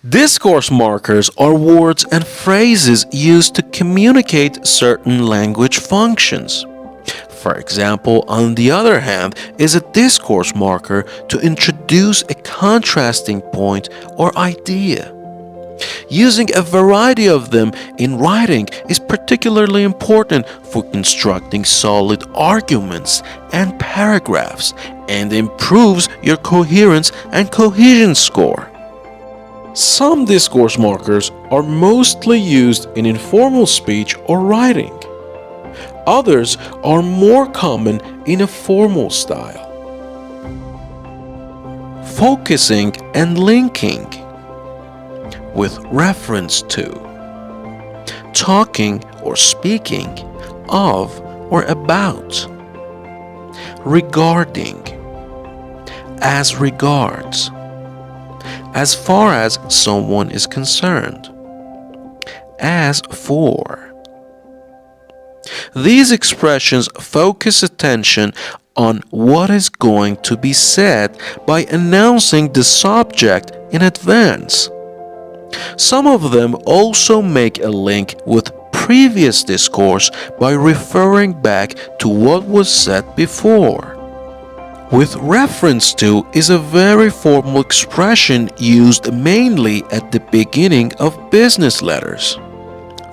Discourse markers are words and phrases used to communicate certain language functions. For example, on the other hand, is a discourse marker to introduce a contrasting point or idea. Using a variety of them in writing is particularly important for constructing solid arguments and paragraphs and improves your coherence and cohesion score. Some discourse markers are mostly used in informal speech or writing. Others are more common in a formal style. Focusing and linking. With reference to. Talking or speaking of or about. Regarding. As regards. As far as someone is concerned. As for. These expressions focus attention on what is going to be said by announcing the subject in advance. Some of them also make a link with previous discourse by referring back to what was said before. With reference to is a very formal expression used mainly at the beginning of business letters.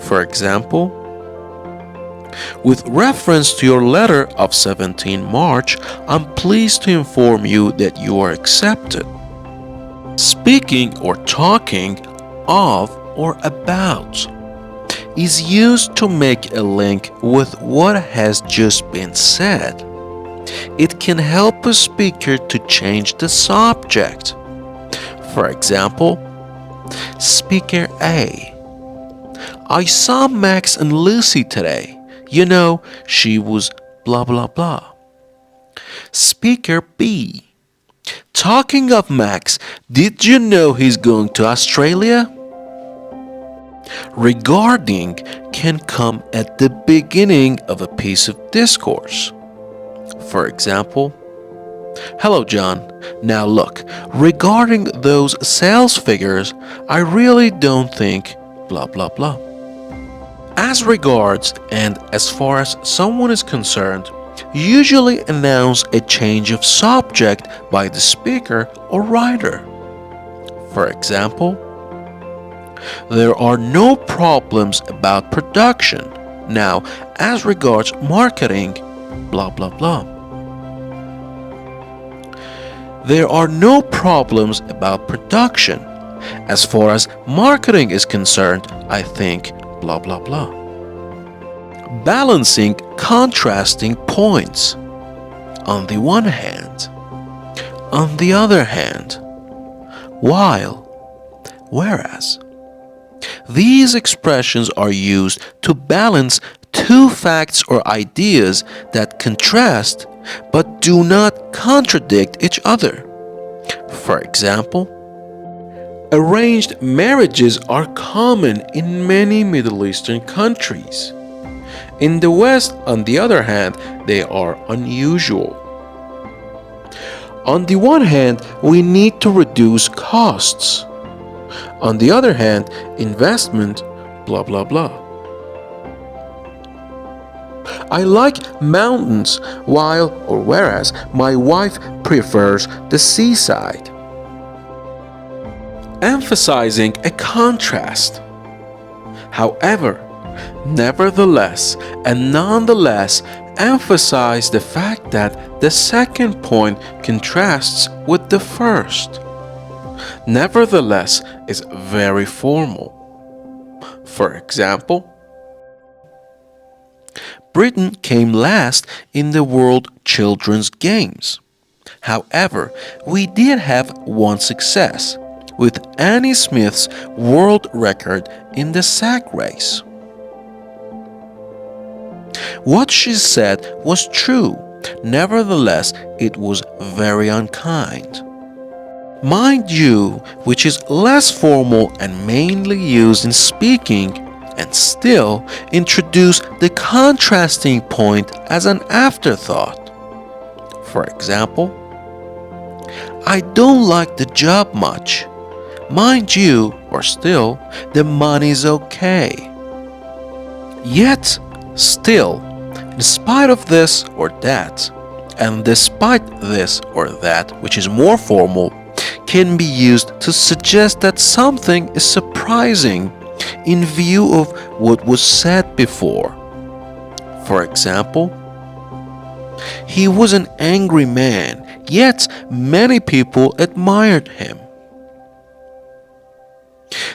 For example, with reference to your letter of 17 March, I'm pleased to inform you that you are accepted. Speaking or talking of or about is used to make a link with what has just been said. It can help a speaker to change the subject. For example, Speaker A: I saw Max and Lucy today. You know, she was blah blah blah. Speaker B: talking of Max, did you know he's going to Australia? Regarding can come at the beginning of a piece of discourse. For example, hello John, now look, regarding those sales figures, I really don't think blah blah blah. As regards and as far as someone is concerned, usually announce a change of subject by the speaker or writer. For example, there are no problems about production. Now, as regards marketing, blah blah blah. There are no problems about production. As far as marketing is concerned, I think blah blah blah. Balancing contrasting points. On the one hand, on the other hand, while, whereas. These expressions are used to balance two facts or ideas that contrast but do not contradict each other. For example, arranged marriages are common in many Middle Eastern countries. In the West, on the other hand, they are unusual. On the one hand, we need to reduce costs. On the other hand, investment, blah blah blah. I like mountains while or whereas my wife prefers the seaside. Emphasizing a contrast. However, nevertheless, and nonetheless, emphasize the fact that the second point contrasts with the first. Nevertheless is very formal. For example, Britain came last in the World Children's Games. However, we did have one success, with Annie Smith's world record in the sack race. What she said was true, nevertheless it was very unkind. Mind you, which is less formal and mainly used in speaking, and still introduce the contrasting point as an afterthought. For example, I don't like the job much, Mind you, or still, the money's okay. Yet, still, in spite of this or that, and despite this or that, which is more formal, can be used to suggest that something is surprising in view of what was said before. For example, he was an angry man, yet many people admired him.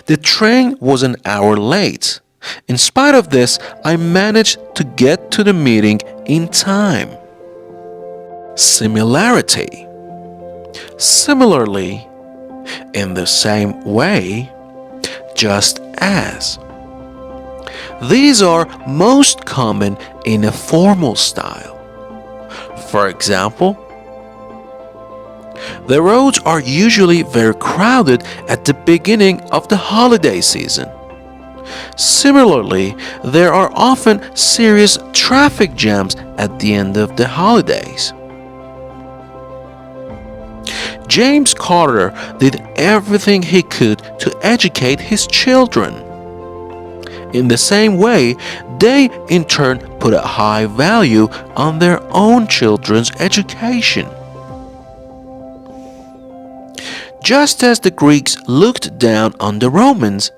The train was an hour late. In spite of this, I managed to get to the meeting in time. Similarity. Similarly, in the same way, just as. These are most common in a formal style. For example, the roads are usually very crowded at the beginning of the holiday season. Similarly, there are often serious traffic jams at the end of the holidays. James Carter did everything he could to educate his children. In the same way, they in turn put a high value on their own children's education. Just as the Greeks looked down on the Romans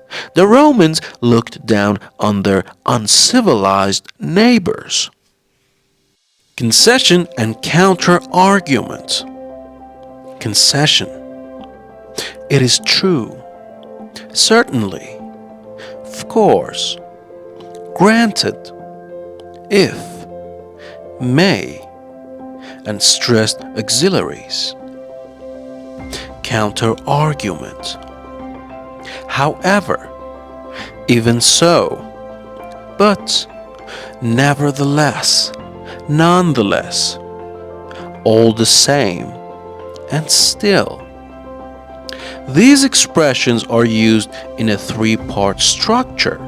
looked down on their uncivilized neighbors. Concession and counterarguments. Concession. It is true. Certainly. Of course. Granted. If. May. And stressed auxiliaries. Counter-argument. However, even so, but, nevertheless, nonetheless, all the same, and still. These expressions are used in a three-part structure.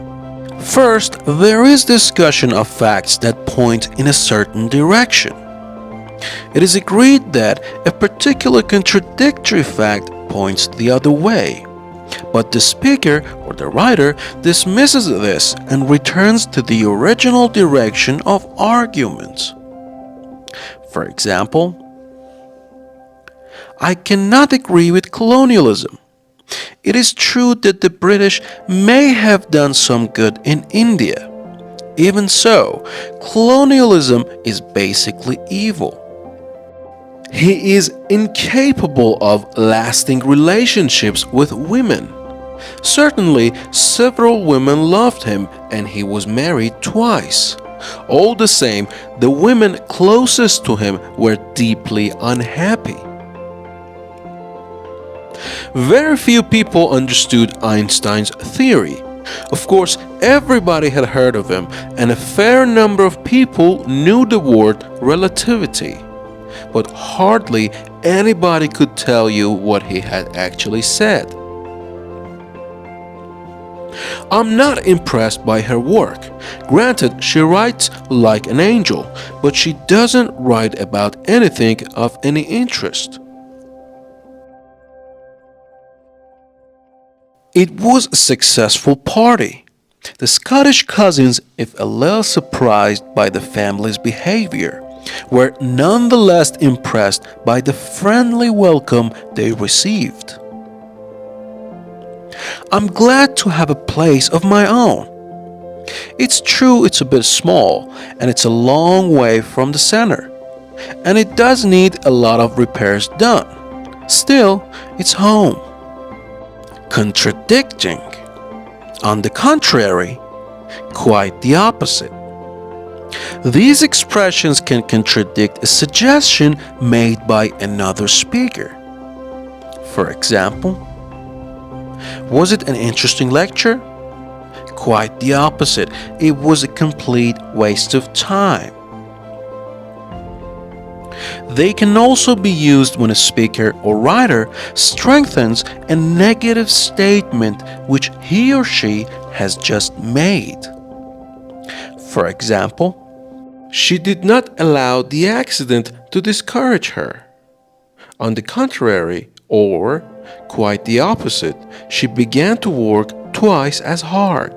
First, there is discussion of facts that point in a certain direction. It is agreed that a particular contradictory fact points the other way, but the speaker or the writer dismisses this and returns to the original direction of arguments. For example, I cannot agree with colonialism. It is true that the British may have done some good in India. Even so, colonialism is basically evil. He is incapable of lasting relationships with women. Certainly, several women loved him and he was married twice. All the same, the women closest to him were deeply unhappy. Very few people understood Einstein's theory. Of course, everybody had heard of him, and a fair number of people knew the word relativity. But hardly anybody could tell you what he had actually said. I'm not impressed by her work. Granted, she writes like an angel, but she doesn't write about anything of any interest. It was a successful party. The Scottish cousins, if a little surprised by the family's behavior, were nonetheless impressed by the friendly welcome they received. I'm glad to have a place of my own. It's true it's a bit small and it's a long way from the center, and it does need a lot of repairs done. Still, it's home. Contradicting. On the contrary, quite the opposite. These expressions can contradict a suggestion made by another speaker. For example, was it an interesting lecture? Quite the opposite. It was a complete waste of time. They can also be used when a speaker or writer strengthens a negative statement which he or she has just made. For example, she did not allow the accident to discourage her. On the contrary, or Quite the opposite. She began to work twice as hard.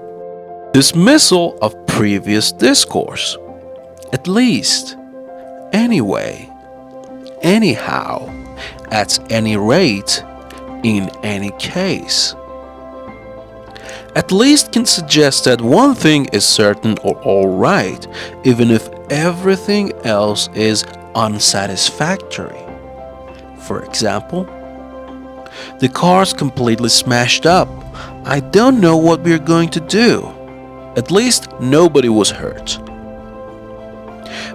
Dismissal of previous discourse. At least. Anyway. Anyhow. At any rate. In any case. At least can suggest that one thing is certain or alright, even if everything else is unsatisfactory. For example, the car's completely smashed up. I don't know what we're going to do. At least nobody was hurt.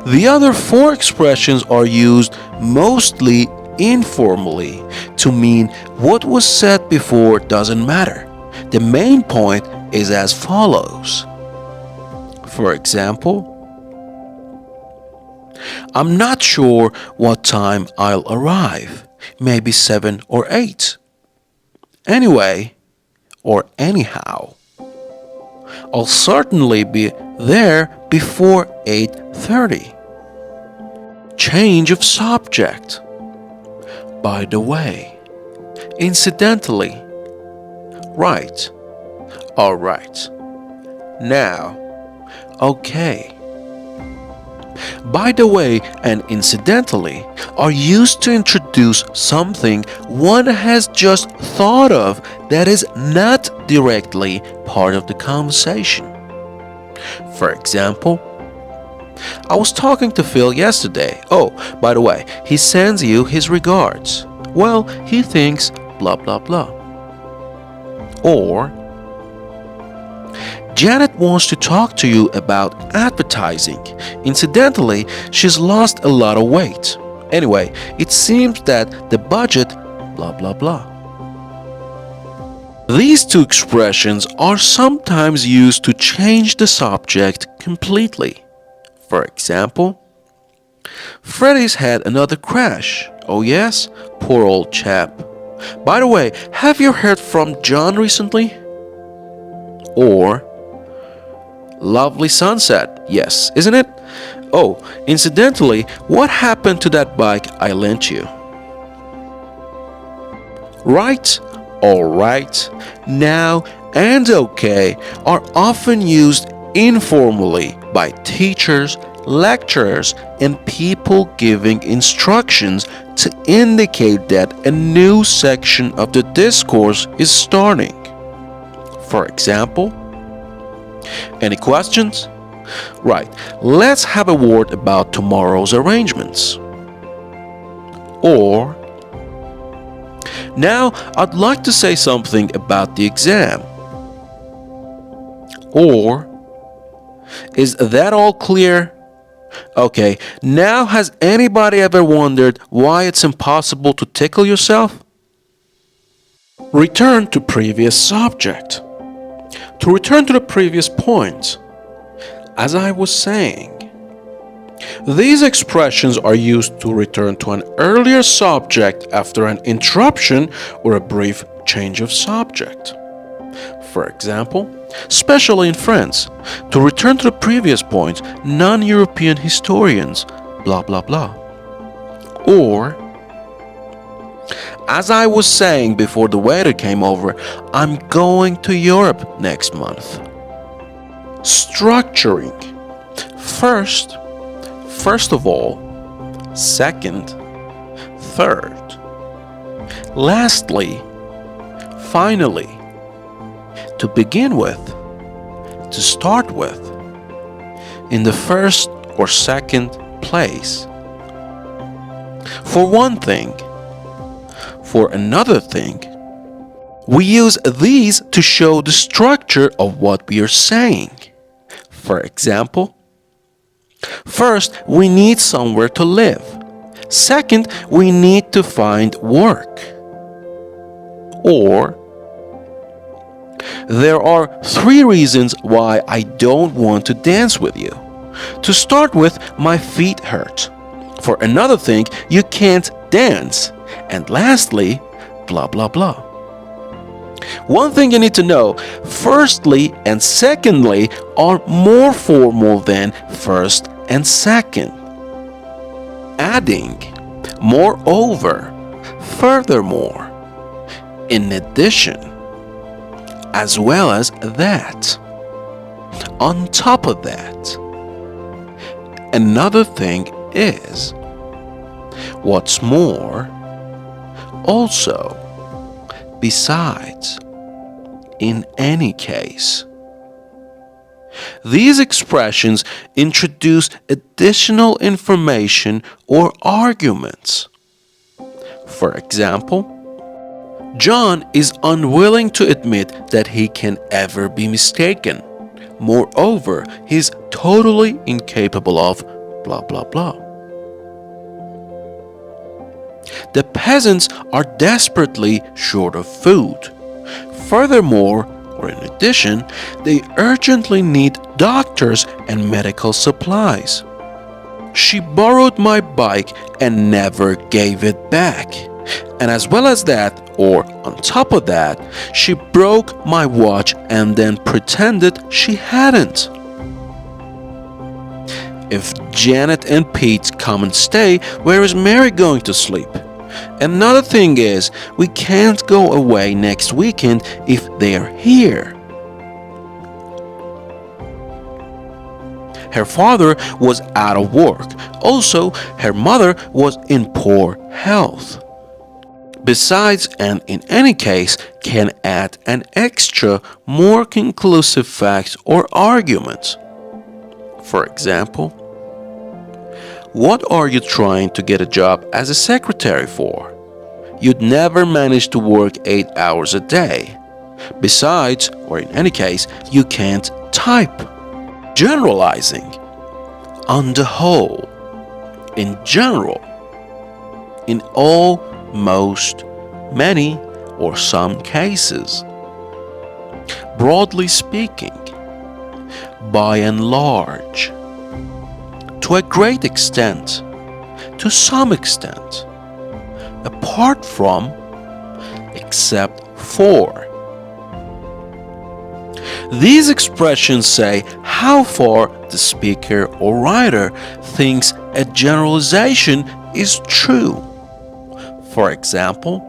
The other four expressions are used mostly informally to mean what was said before doesn't matter. The main point is as follows. For example, I'm not sure what time I'll arrive. Maybe 7 or 8. Anyway, or anyhow. I'll certainly be there before 8:30. Change of subject. By the way. Incidentally. Right. Alright. Now. Okay. By the way and incidentally are used to introduce something one has just thought of that is not directly part of the conversation. For example, I was talking to Phil yesterday. Oh, by the way, he sends you his regards. Well, he thinks blah blah blah. Or, Janet wants to talk to you about advertising. Incidentally, she's lost a lot of weight. Anyway, it seems that the budget blah blah blah. These two expressions are sometimes used to change the subject completely. For example, Freddy's had another crash. Oh yes? Poor old chap. By the way, have you heard from John recently? Or, lovely sunset, yes, isn't it? Oh, incidentally, what happened to that bike I lent you? Right, alright, now, and okay are often used informally by teachers, lecturers, and people giving instructions to indicate that a new section of the discourse is starting. For example, any questions? Right, let's have a word about tomorrow's arrangements. Or, now I'd like to say something about the exam. Or, is that all clear? Okay, now has anybody ever wondered why it's impossible to tickle yourself? Return to previous subject. To return to the previous point, as I was saying, these expressions are used to return to an earlier subject after an interruption or a brief change of subject. For example, especially in France, to return to the previous point, non-European historians, blah blah blah. Or, as I was saying before the waiter came over, I'm going to Europe next month. Structuring. First of all, second, third. Lastly, finally, to begin with, to start with, in the first or second place. For one thing, for another thing, we use these to show the structure of what we are saying. For example, first, we need somewhere to live. Second, we need to find work. Or, there are 3 reasons why I don't want to dance with you. To start with, my feet hurt. For another thing, you can't dance. And lastly, blah blah blah. One thing you need to know, firstly and secondly are more formal than first and second. Adding, moreover, furthermore, In addition, as well as that, on top of that, another thing is, what's more, also, besides, in any case. These expressions introduce additional information or arguments. For example, John is unwilling to admit that he can ever be mistaken. Moreover, he's totally incapable of blah blah blah. The peasants are desperately short of food. Furthermore, or in addition, they urgently need doctors and medical supplies. She borrowed my bike and never gave it back. And as well as that, or on top of that, she broke my watch and then pretended she hadn't. If Janet and Pete come and stay, where is Mary going to sleep? Another thing is, we can't go away next weekend if they're here. Her father was out of work. Also, her mother was in poor health. Besides, and in any case, can add an extra, more conclusive facts or arguments. For example, what are you trying to get a job as a secretary for? You'd never manage to work 8 hours a day. Besides, or in any case, you can't type. Generalizing. On the whole. In general. In all, most, many, or some cases. Broadly speaking. By and large. To a great extent. To some extent. Apart from, except for. These expressions say how far the speaker or writer thinks a generalization is true. For example,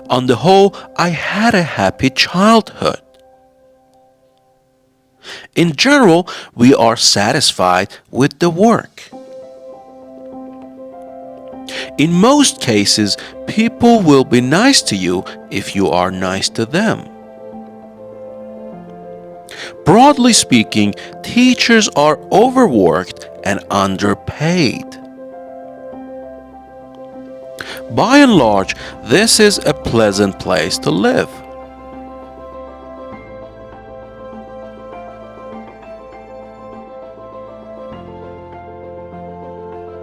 on the whole, I had a happy childhood. In general, we are satisfied with the work. In most cases, people will be nice to you if you are nice to them. Broadly speaking, teachers are overworked and underpaid. By and large, this is a pleasant place to live.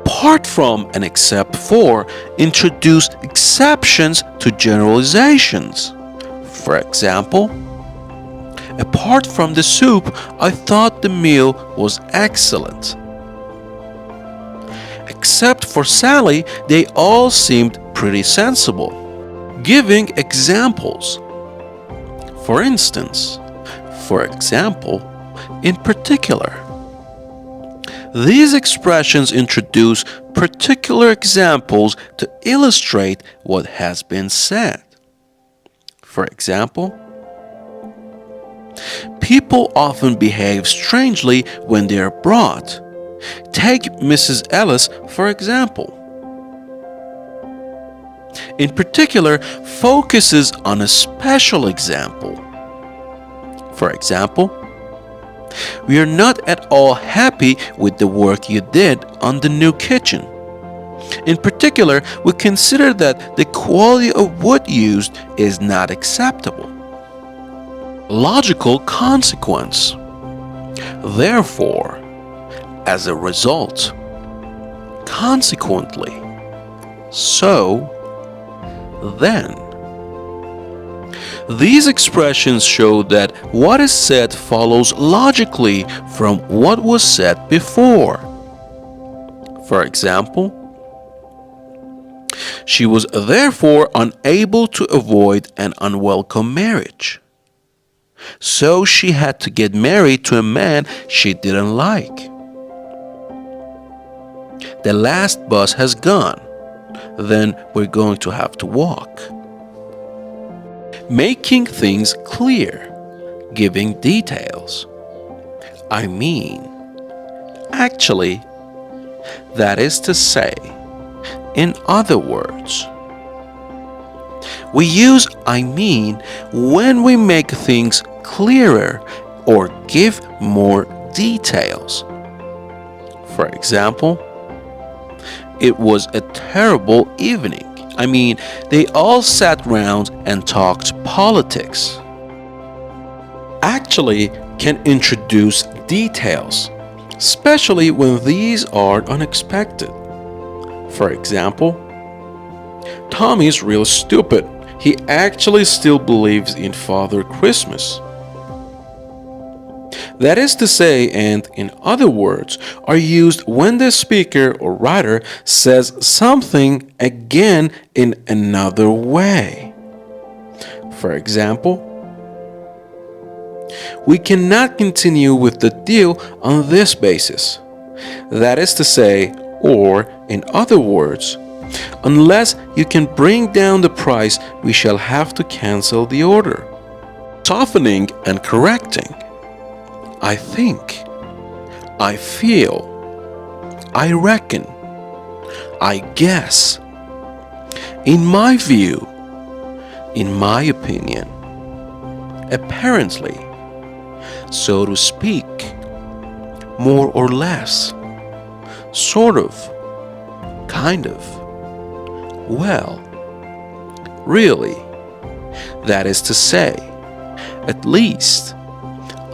Apart from and except for introduce exceptions to generalizations. For example, apart from the soup, I thought the meal was excellent. Except for Sally, they all seemed pretty sensible. Giving examples. For instance, for example, in particular. These expressions introduce particular examples to illustrate what has been said. For example, people often behave strangely when they are abroad. Take Mrs. Ellis, for example. In particular, focuses on a special example. For example, we are not at all happy with the work you did on the new kitchen. In particular, we consider that the quality of wood used is not acceptable. Logical consequence. Therefore, as a result, consequently, so, then. These expressions show that what is said follows logically from what was said before. For example, she was therefore unable to avoid an unwelcome marriage. So she had to get married to a man she didn't like. The last bus has gone. Then we're going to have to walk. Making things clear, giving details. I mean, actually, that is to say, in other words. We use I mean when we make things clearer or give more details. For example, it was a terrible evening. I mean, they all sat round and talked politics. Actually can introduce details, especially when these are unexpected. For example, Tommy's real stupid. He actually still believes in Father Christmas. That is to say, and in other words, are used when the speaker or writer says something again in another way. For example, we cannot continue with the deal on this basis. That is to say, or in other words, unless you can bring down the price, we shall have to cancel the order. Toughening and correcting. I think, I feel, I reckon, I guess, in my view, in my opinion, apparently, so to speak, more or less, sort of, kind of, well, really, that is to say, at least,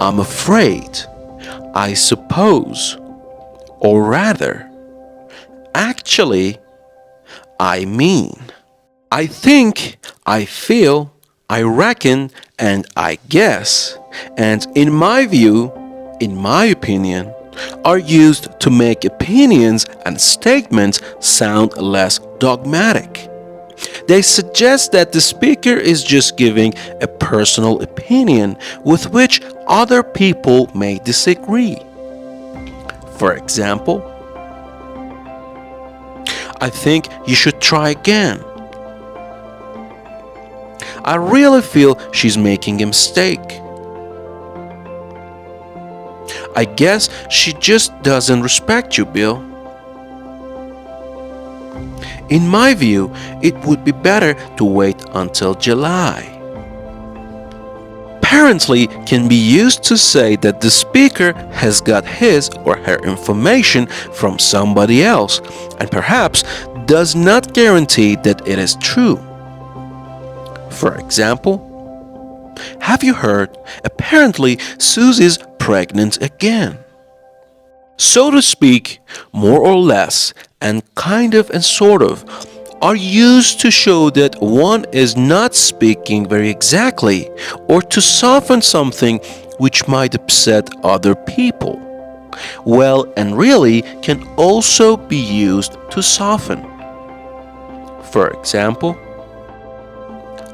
I'm afraid, I suppose, or rather, actually, I mean. I think, I feel, I reckon, and I guess, and in my view, in my opinion, are used to make opinions and statements sound less dogmatic. They suggest that the speaker is just giving a personal opinion with which other people may disagree. For example, I think you should try again. I really feel she's making a mistake. I guess she just doesn't respect you, Bill. In my view, it would be better to wait until July. Apparently can be used to say that the speaker has got his or her information from somebody else and perhaps does not guarantee that it is true. For example, have you heard? Apparently Susie's pregnant again. So to speak, more or less, and kind of and sort of, are used to show that one is not speaking very exactly or to soften something which might upset other people. Well, and really can also be used to soften. For example,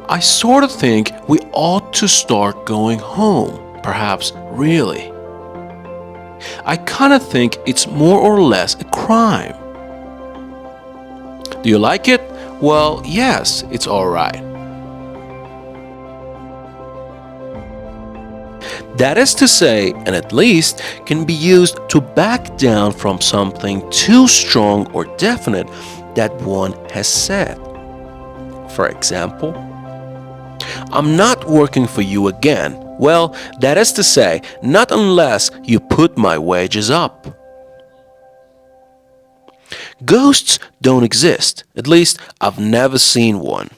I sort of think we ought to start going home, perhaps really. I kind of think it's more or less a crime. Do you like it? Well, yes, it's alright. That is to say, and at least, can be used to back down from something too strong or definite that one has said. For example, I'm not working for you again. Well, that is to say, not unless you put my wages up. Ghosts don't exist. At least, I've never seen one.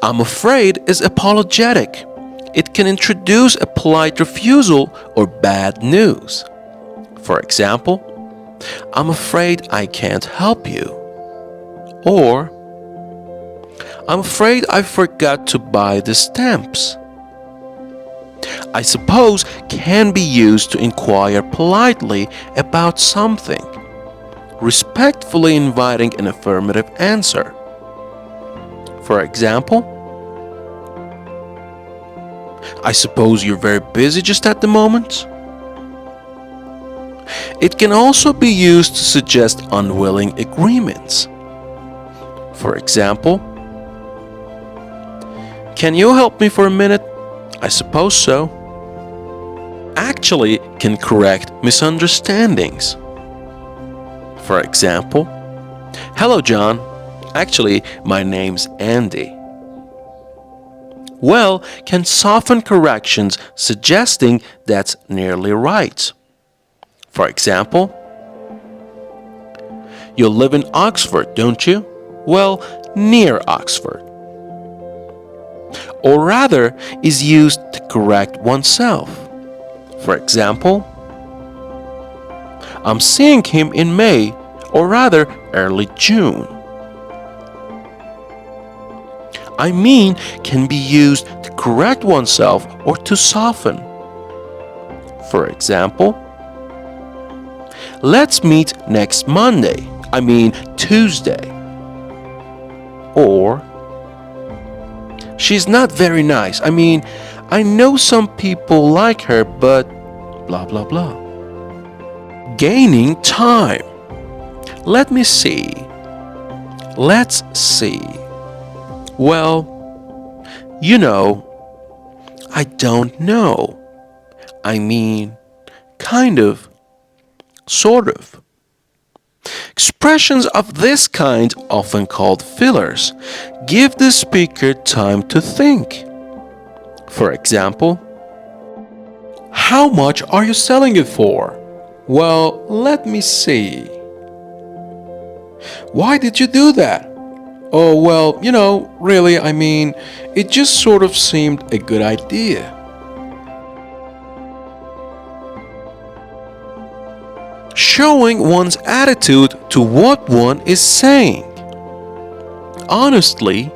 I'm afraid is apologetic. It can introduce a polite refusal or bad news. For example, I'm afraid I can't help you. Or, I'm afraid I forgot to buy the stamps. I suppose can be used to inquire politely about something, respectfully inviting an affirmative answer. For example, I suppose you're very busy just at the moment. It can also be used to suggest unwilling agreements. For example, Can you help me for a minute? I suppose so. Actually can correct misunderstandings. For example, hello John, actually my name's Andy. Well can soften corrections suggesting that's nearly right. For example, you live in Oxford, don't you? Well, near Oxford. Or rather is used to correct oneself. For example, I'm seeing him in May, or rather early June. I mean can be used to correct oneself or to soften. For example, let's meet next Monday, Tuesday. Or, she's not very nice, I know some people like her, but blah blah blah. Gaining time. Let's see. Well, I don't know. Kind of, sort of. Expressions of this kind, often called fillers, give the speaker time to think. For example, how much are you selling it for? Well, let me see. Why did you do that? Oh, well, really, it just sort of seemed a good idea. Showing one's attitude to what one is saying. Honestly,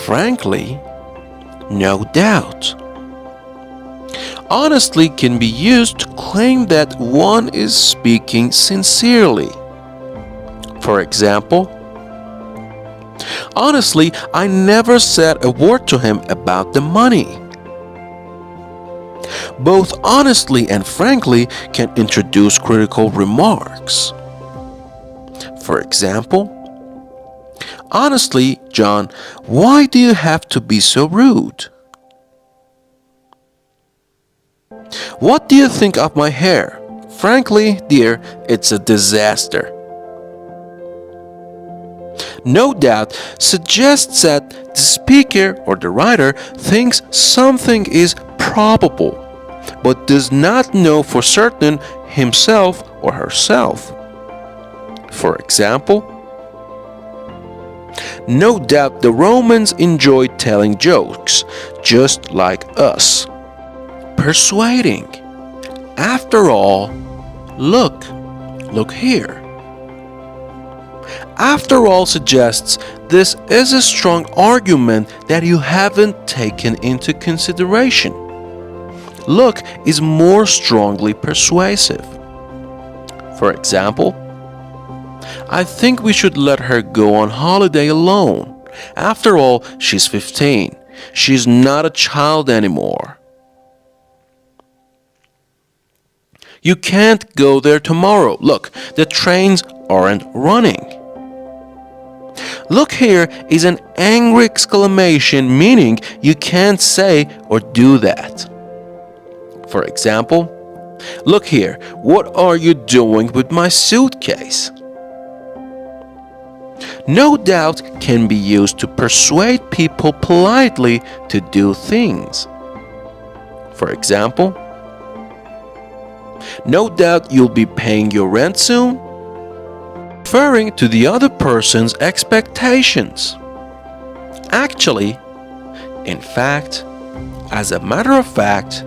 frankly, no doubt. Honestly can be used to claim that one is speaking sincerely. For example, honestly, I never said a word to him about the money. Both honestly and frankly can introduce critical remarks. For example, honestly, John, why do you have to be so rude? What do you think of my hair? Frankly, dear, it's a disaster. No doubt suggests that the speaker or the writer thinks something is probable, but does not know for certain himself or herself. For example, no doubt the Romans enjoyed telling jokes, just like us. Persuading. After all, look here. After all suggests this is a strong argument that you haven't taken into consideration. Look is more strongly persuasive. For example, I think we should let her go on holiday alone. After all, she's 15. She's not a child anymore. You can't go there tomorrow. Look, the trains aren't running. Look here is an angry exclamation meaning you can't say or do that. For example, look here, what are you doing with my suitcase? No doubt can be used to persuade people politely to do things. For example, no doubt you'll be paying your rent soon, referring to the other person's expectations. Actually, in fact, as a matter of fact,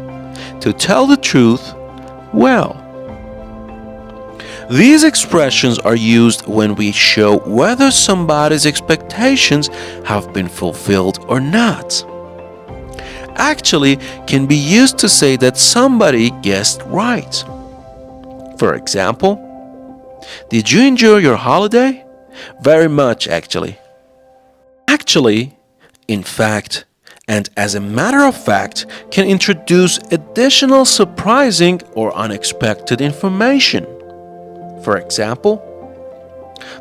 to tell the truth, well. These expressions are used when we show whether somebody's expectations have been fulfilled or not. Actually can be used to say that somebody guessed right. For example, did you enjoy your holiday? Very much, actually. Actually, in fact, and as a matter of fact, can introduce additional surprising or unexpected information. For example,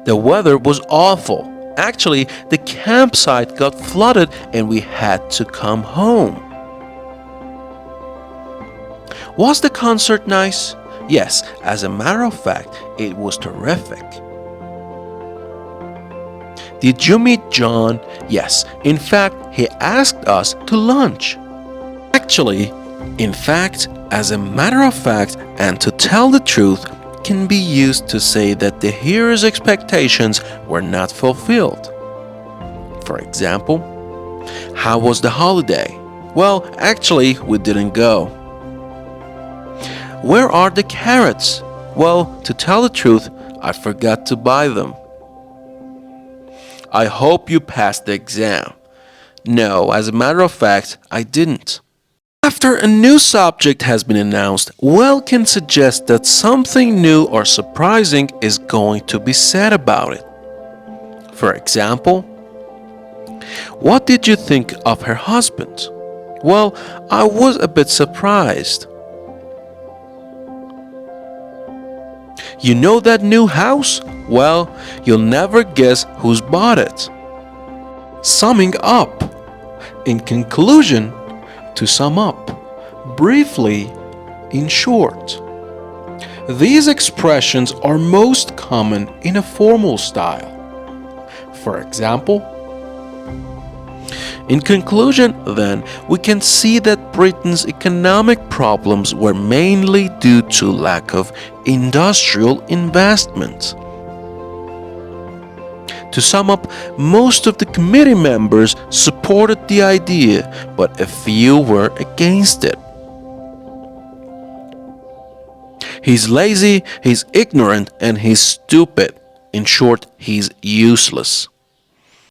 the weather was awful. Actually, the campsite got flooded and we had to come home. Was the concert nice? Yes, as a matter of fact, it was terrific. Did you meet John? Yes, in fact, he asked us to lunch. Actually, in fact, as a matter of fact, and to tell the truth, can be used to say that the hearer's expectations were not fulfilled. For example, how was the holiday? Well, actually, we didn't go. Where are the carrots? Well, to tell the truth, I forgot to buy them. I hope you passed the exam. No, as a matter of fact, I didn't. After a new subject has been announced, well can suggest that something new or surprising is going to be said about it. For example, what did you think of her husband? Well, I was a bit surprised. You know that new house? Well, you'll never guess who's bought it. Summing up. In conclusion, to sum up. Briefly, in short. These expressions are most common in a formal style. For example, in conclusion, then, we can see that Britain's economic problems were mainly due to lack of industrial investment. To sum up, most of the committee members supported the idea, but a few were against it. He's lazy, he's ignorant, and he's stupid. In short, he's useless.